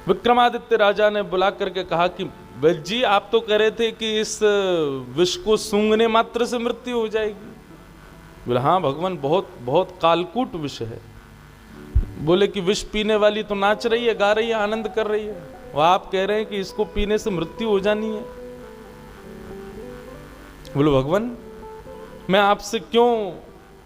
विक्रमादित्य राजा ने बुला करके कहा कि वैद्य जी, आप तो कह रहे थे कि इस विष को सूंघने मात्र से मृत्यु हो जाएगी। बोले हाँ भगवान, बहुत बहुत कालकूट विष है। बोले कि विष पीने वाली तो नाच रही है, गा रही है, आनंद कर रही है, और आप कह रहे हैं कि इसको पीने से मृत्यु हो जानी है। बोलो भगवान, मैं आपसे क्यों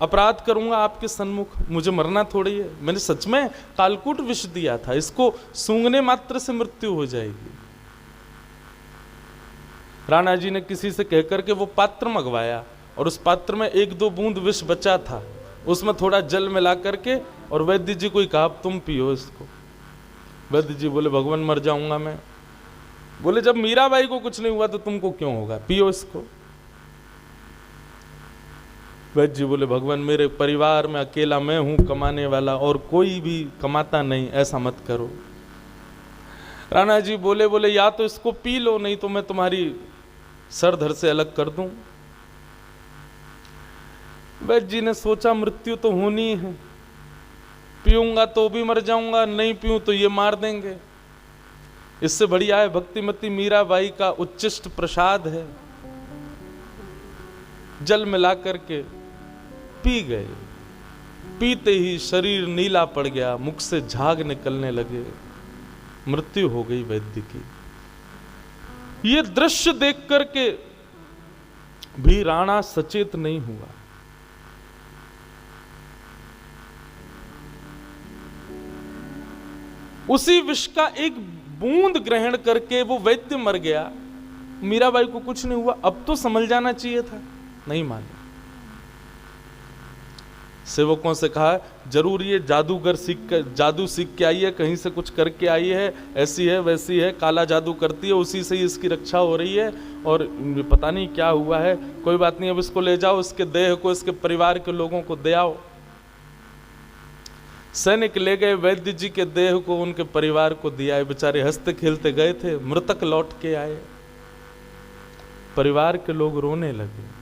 अपराध करूंगा आपके सन्मुख, मुझे मरना थोड़ी है। मैंने सच में कालकूट विष दिया था, इसको सूंघने मात्र से मृत्यु हो जाएगी। राणा जी ने किसी से कहकर के वो पात्र मंगवाया, और उस पात्र में 1-2 बूंद विष बचा था, उसमें थोड़ा जल मिला करके और वैद्य जी को ही कहा तुम पियो इसको। वैद्य जी बोले भगवान मर जाऊंगा मैं। बोले जब मीराबाई को कुछ नहीं हुआ तो तुमको क्यों होगा, पियो इसको। वैद्य जी बोले भगवान, मेरे परिवार में अकेला मैं हूं कमाने वाला, और कोई भी कमाता नहीं, ऐसा मत करो। राणा जी बोले या तो इसको पी लो, नहीं तो मैं तुम्हारी सर धड़ से अलग कर दूं। वैद्य जी ने सोचा मृत्यु तो होनी है, पीऊंगा तो भी मर जाऊंगा, नहीं पीऊं तो ये मार देंगे। इससे बढ़िया है भक्तिमती मीराबाई का उच्चिष्ट प्रसाद है, जल मिला करके पी गए। पीते ही शरीर नीला पड़ गया, मुख से झाग निकलने लगे, मृत्यु हो गई वैद्य की। ये दृश्य देख करके भी राणा सचेत नहीं हुआ। उसी विष का एक बूंद ग्रहण करके वो वैद्य मर गया, मीराबाई को कुछ नहीं हुआ। अब तो समझ जाना चाहिए था, नहीं माने। सेवकों से कहा जरूर ये जादूगर जादू सीख के आई है, कहीं से कुछ करके आई है, ऐसी है वैसी है, काला जादू करती है, उसी से ही इसकी रक्षा हो रही है, और पता नहीं क्या हुआ है। कोई बात नहीं, अब इसको ले जाओ, इसके देह को इसके परिवार के लोगों को दे आओ। सैनिक ले गए वैद्य जी के देह को, उनके परिवार को दिया। बेचारे हंसते खेलते गए थे, मृतक लौट के आए, परिवार के लोग रोने लगे।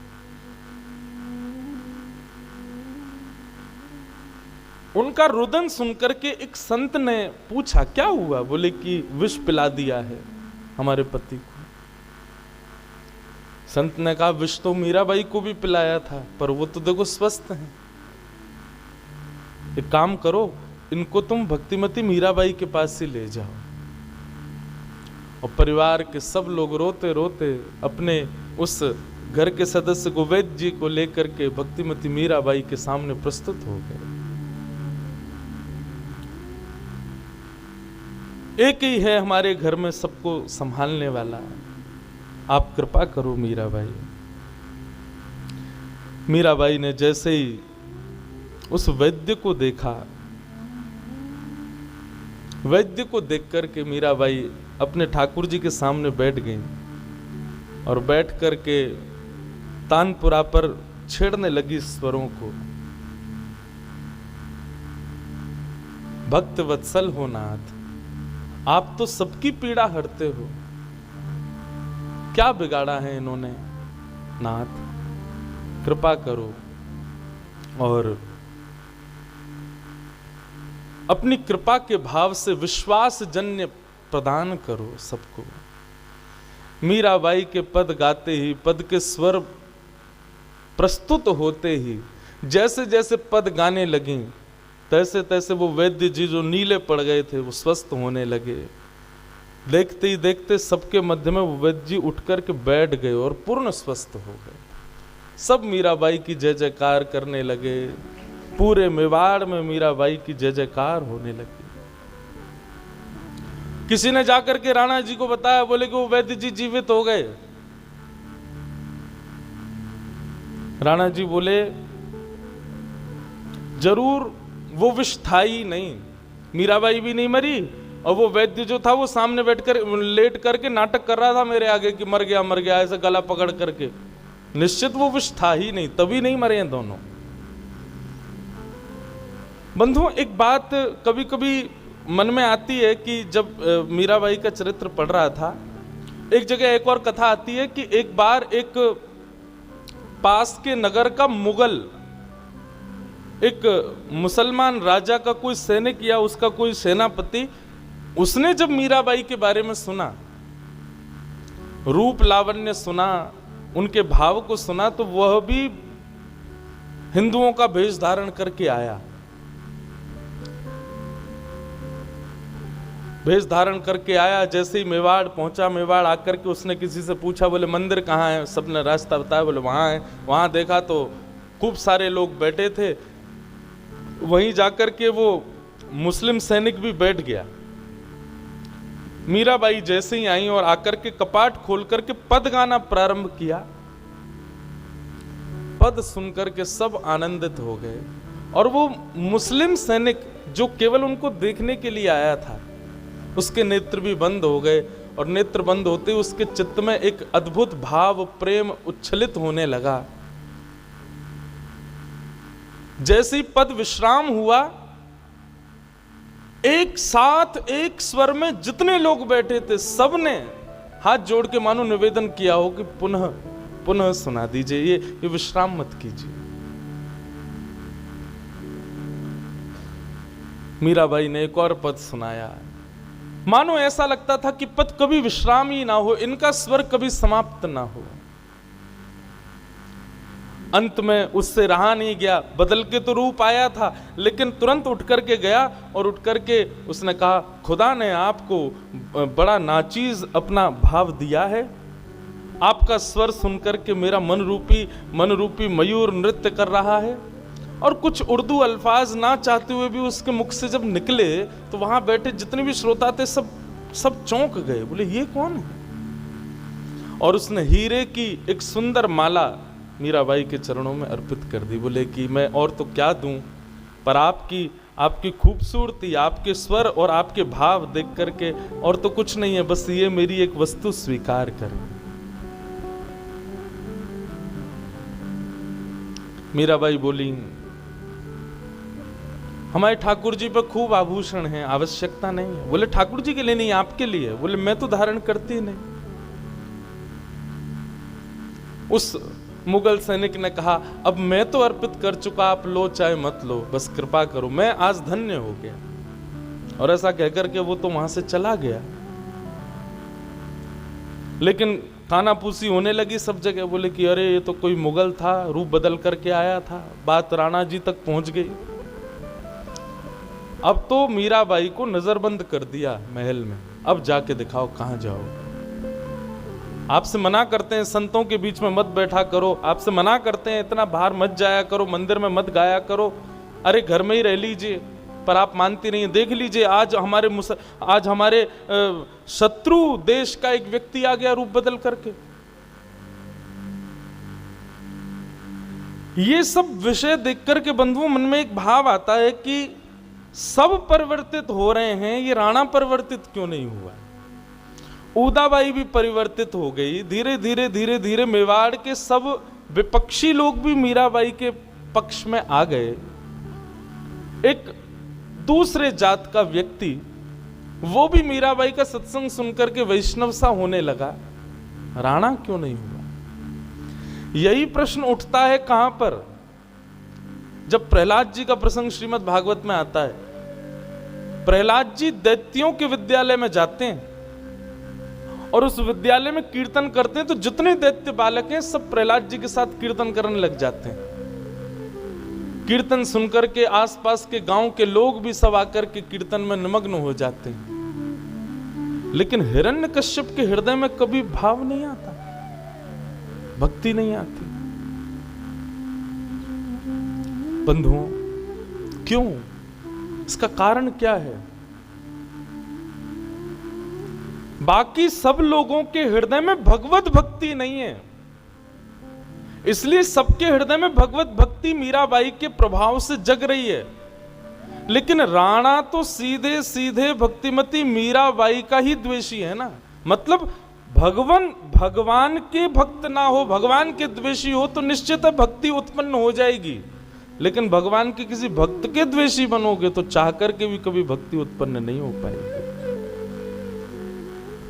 उनका रुदन सुनकर के एक संत ने पूछा क्या हुआ। बोले कि विष पिला दिया है हमारे पति को। संत ने कहा विष तो मीराबाई को भी पिलाया था, पर वो तो देखो स्वस्थ हैं। एक काम करो, इनको तुम भक्तिमती मीराबाई के पास ही ले जाओ। और परिवार के सब लोग रोते रोते अपने उस घर के सदस्य को, वैद्य जी को लेकर के भक्तिमती मीराबाई के सामने प्रस्तुत हो गए। एक ही है हमारे घर में सबको संभालने वाला, आप कृपा करो मीराबाई। मीराबाई ने जैसे ही उस वैद्य को देखा, वैद्य को देख करके मीराबाई अपने ठाकुर जी के सामने बैठ गई, और बैठ करके तानपुरा पर छेड़ने लगी स्वरों को। भक्त वत्सल हो नाथ, आप तो सबकी पीड़ा हरते हो, क्या बिगाड़ा है इन्होंने नाथ, कृपा करो और अपनी कृपा के भाव से विश्वास जन्य प्रदान करो सबको। मीराबाई के पद गाते ही, पद के स्वर प्रस्तुत होते ही, जैसे जैसे पद गाने लगी, तैसे तैसे वो वैद्य जी जो नीले पड़ गए थे वो स्वस्थ होने लगे। देखते ही देखते सबके मध्य में वो वैद्य जी उठ करके बैठ गए और पूर्ण स्वस्थ हो गए। सब मीराबाई की जय जयकार करने लगे, पूरे मेवाड़ में मीराबाई की जय जयकार होने लगी। किसी ने जाकर के राणा जी को बताया, बोले कि वो वैद्य जी जीवित हो गए। राणा जी बोले जरूर वो विष था ही नहीं, मीराबाई भी नहीं मरी, और वो वैद्य जो था वो सामने बैठकर लेट करके नाटक कर रहा था मेरे आगे कि मर गया ऐसे गला पकड़ करके। निश्चित वो विष था ही नहीं, तभी नहीं मरे हैं दोनों। बंधुओं, एक बात कभी कभी मन में आती है कि जब मीराबाई का चरित्र पढ़ रहा था, एक जगह एक और कथा आती है कि एक बार एक पास के नगर का मुगल, एक मुसलमान राजा का कोई सैनिक या उसका कोई सेनापति उसने जब मीराबाई के बारे में सुना, रूप लावण्य सुना, उनके भाव को सुना, तो वह भी हिंदुओं का भेष धारण करके आया। भेष धारण करके आया। जैसे ही मेवाड़ पहुंचा, मेवाड़ आकर के उसने किसी से पूछा, बोले मंदिर कहाँ है? सबने रास्ता बताया, बोले वहां है। वहां देखा तो खूब सारे लोग बैठे थे। वहीं जाकर के वो मुस्लिम सैनिक भी बैठ गया। मीराबाई जैसे ही आई और आकर के कपाट खोल करके पद गाना प्रारंभ किया। पद सुनकर के सब आनंदित हो गए। और वो मुस्लिम सैनिक जो केवल उनको देखने के लिए आया था, उसके नेत्र भी बंद हो गए। और नेत्र बंद होते उसके चित्त में एक अद्भुत भाव, प्रेम उच्छलित होने लगा। जैसे ही पद विश्राम हुआ, एक साथ एक स्वर में जितने लोग बैठे थे सबने हाथ जोड़ के मानो निवेदन किया हो कि पुनः पुनः सुना दीजिए, ये विश्राम मत कीजिए। मीराबाई ने एक और पद सुनाया। मानो ऐसा लगता था कि पद कभी विश्राम ही ना हो, इनका स्वर कभी समाप्त ना हो। अंत में उससे रहा नहीं गया। बदल के तो रूप आया था, लेकिन तुरंत उठ करके गया और उठ करके उसने कहा, खुदा ने आपको बड़ा नाचीज अपना भाव दिया है। आपका स्वर सुनकर के मेरा मन रूपी मयूर नृत्य कर रहा है। और कुछ उर्दू अल्फाज ना चाहते हुए भी उसके मुख से जब निकले तो वहां बैठे जितने भी श्रोता थे सब चौंक गए। बोले ये कौन है? और उसने हीरे की एक सुंदर माला मीराबाई के चरणों में अर्पित कर दी। बोले कि मैं और तो क्या दूं, पर आपकी खूबसूरती, आपके स्वर और आपके भाव देख करके और तो कुछ नहीं है, बस ये मेरी एक वस्तु स्वीकार करें। मीराबाई बोली, हमारे ठाकुर जी पर खूब आभूषण हैं, आवश्यकता नहीं है। बोले ठाकुर जी के लिए नहीं, आपके लिए। बोले मैं तो धारण करती नहीं। उस मुगल सैनिक ने कहा, अब मैं तो अर्पित कर चुका, आप लो चाहे मत लो, बस कृपा करो, मैं आज धन्य हो गया। और ऐसा कहकर के वो तो वहां से चला गया। लेकिन कानापूसी होने लगी सब जगह। बोले कि अरे ये तो कोई मुगल था, रूप बदल करके आया था। बात राणा जी तक पहुंच गई। अब तो मीराबाई को नजरबंद कर दिया महल में। अब जाके दिखाओ कहां जाओ। आपसे मना करते हैं संतों के बीच में मत बैठा करो, आपसे मना करते हैं इतना बाहर मत जाया करो, मंदिर में मत गाया करो, अरे घर में ही रह लीजिए, पर आप मानती नहीं। देख लीजिए आज हमारे शत्रु देश का एक व्यक्ति आ गया रूप बदल करके। ये सब विषय देख करके बंधुओं मन में एक भाव आता है कि सब परिवर्तित हो रहे हैं, ये राणा परिवर्तित क्यों नहीं हुआ? उदाबाई भी परिवर्तित हो गई। धीरे धीरे मेवाड़ के सब विपक्षी लोग भी मीराबाई के पक्ष में आ गए। एक दूसरे जात का व्यक्ति वो भी मीराबाई का सत्संग सुनकर के वैष्णव सा होने लगा। राणा क्यों नहीं हुआ? यही प्रश्न उठता है कहां पर? जब प्रहलाद जी का प्रसंग श्रीमद् भागवत में आता है। प्रहलाद जी दैत्यों के विद्यालय में जाते हैं और उस विद्यालय में कीर्तन करते हैं, तो जितने दैत्य बालक हैं सब प्रहलाद जी के साथ कीर्तन करने लग जाते हैं। कीर्तन सुनकर के आसपास के गांव के लोग भी सब आकर के कीर्तन में निमग्न हो जाते हैं। लेकिन हिरण्यकश्यप के हृदय में कभी भाव नहीं आता, भक्ति नहीं आती। बंधुओं, क्यों? इसका कारण क्या है? बाकी सब लोगों के हृदय में भगवत भक्ति नहीं है, इसलिए सबके हृदय में भगवत भक्ति मीराबाई के प्रभाव से जग रही है। लेकिन राणा तो सीधे सीधे भक्तिमती मीराबाई का ही द्वेषी है ना। मतलब भगवान के भक्त ना हो, भगवान के द्वेषी हो तो निश्चित है भक्ति उत्पन्न हो जाएगी। लेकिन भगवान के किसी भक्त के द्वेषी बनोगे तो चाह करके भी कभी भक्ति उत्पन्न नहीं हो पाएगी।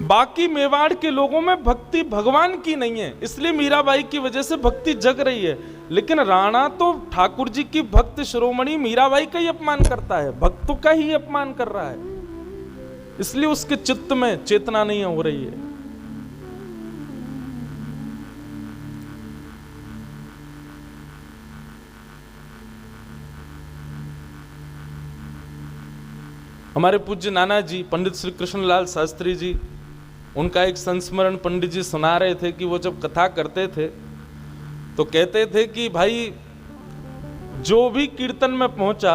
बाकी मेवाड़ के लोगों में भक्ति भगवान की नहीं है, इसलिए मीराबाई की वजह से भक्ति जग रही है। लेकिन राणा तो ठाकुर जी की भक्त शिरोमणि मीराबाई का ही अपमान करता है, भक्तों का ही अपमान कर रहा है। इसलिए उसके चित्त में चेतना नहीं हो रही है। हमारे पूज्य नाना जी पंडित श्री कृष्णलाल शास्त्री जी, उनका एक संस्मरण पंडित जी सुना रहे थे कि वो जब कथा करते थे तो कहते थे कि भाई जो भी कीर्तन में पहुंचा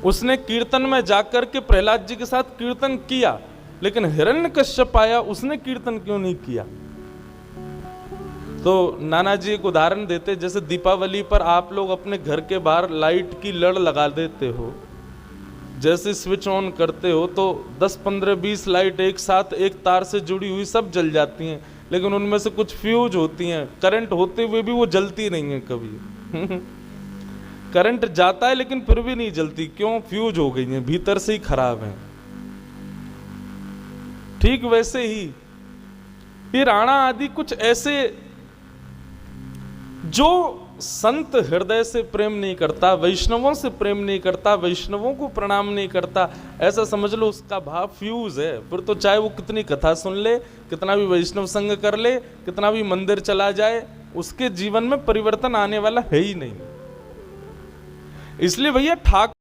उसने कीर्तन में जाकर के प्रहलाद जी के साथ कीर्तन किया, लेकिन हिरण्यकश्यप आया, उसने कीर्तन क्यों नहीं किया? तो नाना जी एक उदाहरण देते, जैसे दीपावली पर आप लोग अपने घर के बाहर लाइट की लड़ लगा देते हो, जैसे स्विच ऑन करते हो तो 10, 15, 20 लाइट एक साथ एक तार से जुड़ी हुई सब जल जाती हैं, लेकिन उनमें से कुछ फ्यूज होती हैं, करंट होते हुए भी वो जलती नहीं है कभी। करंट जाता है लेकिन फिर भी नहीं जलती, क्यों? फ्यूज हो गई हैं, भीतर से ही खराब हैं। ठीक वैसे ही ये राणा आदि कुछ ऐसे जो संत हृदय से प्रेम नहीं करता, वैष्णवों से प्रेम नहीं करता, वैष्णवों को प्रणाम नहीं करता, ऐसा समझ लो उसका भाव फ्यूज है। फिर तो चाहे वो कितनी कथा सुन ले, कितना भी वैष्णव संग कर ले, कितना भी मंदिर चला जाए, उसके जीवन में परिवर्तन आने वाला है ही नहीं। इसलिए भैया ठाकुर